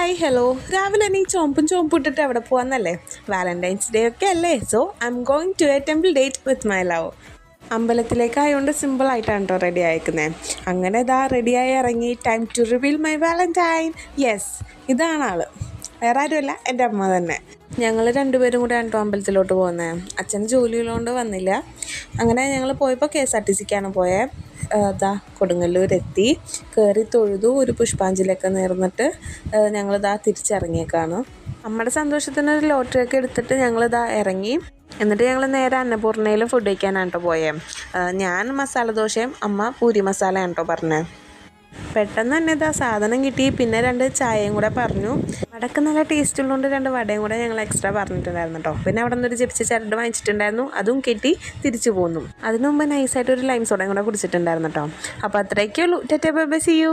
Hi hello രാവിലെ നീ ചോമ്പും ഇട്ടിട്ട് എവിടെ പോവാന്നല്ലേ? വാലന്റൈൻസ് ഡേ ഒക്കെ അല്ലേ. So I am going to a temple date with my love. അമ്പലത്തിലേക്കായതുകൊണ്ട് സിമ്പിളായിട്ടാണ് കേട്ടോ റെഡി ആയിരിക്കുന്നത്. അങ്ങനെ ഇതാ റെഡിയായി ഇറങ്ങി. Time to reveal my valentine. Yes, ഇതാണ് ആള്. വേറെ ആരുമല്ല, എൻ്റെ അമ്മ തന്നെ. ഞങ്ങൾ രണ്ടുപേരും കൂടെ ആണ് കേട്ടോ അമ്പലത്തിലോട്ട് പോകുന്നത്. അച്ഛൻ ജോലിയുള്ളതുകൊണ്ട് വന്നില്ല. അങ്ങനെ ഞങ്ങൾ പോയപ്പോൾ KSRTCക്കാണ് പോയത്. കൊടുങ്ങല്ലൂരെത്തി, കയറി തൊഴുതു, ഒരു പുഷ്പാഞ്ജലിയൊക്കെ നേർന്നിട്ട് ഞങ്ങളിതാ തിരിച്ചിറങ്ങിയേക്കാണ്. നമ്മുടെ സന്തോഷത്തിന് ഒരു ലോട്ടറി ഒക്കെ എടുത്തിട്ട് ഞങ്ങളിതാ ഇറങ്ങി. എന്നിട്ട് ഞങ്ങൾ നേരെ അന്നപൂർണ്ണയിൽ ഫുഡ് കഴിക്കാനാണ് കേട്ടോ പോയത്. ഞാൻ മസാല ദോശയും അമ്മ പൂരി മസാലയാണ് കേട്ടോ പറഞ്ഞത്. പെട്ടെന്ന് തന്നെ ഇതാ സാധനം കിട്ടി. പിന്നെ 2 ചായയും കൂടെ പറഞ്ഞു. വടക്ക് നല്ല ടേസ്റ്റ് ഉള്ളതുകൊണ്ട് 2 വടയും കൂടെ ഞങ്ങൾ എക്സ്ട്രാ പറഞ്ഞിട്ടുണ്ടായിരുന്നു കേട്ടോ. പിന്നെ അവിടെ നിന്നൊരു ചിപ്സ് ചരട് വാങ്ങിച്ചിട്ടുണ്ടായിരുന്നു, അതും കിട്ടി. തിരിച്ചു പോന്നു. അതിനു മുമ്പ് നൈസായിട്ട് ഒരു ലൈം സോഡയും കൂടെ കുടിച്ചിട്ടുണ്ടായിരുന്നു കേട്ടോ. അപ്പോൾ അത്രയൊക്കെ ഉള്ളൂ. Tata bye bye, see U.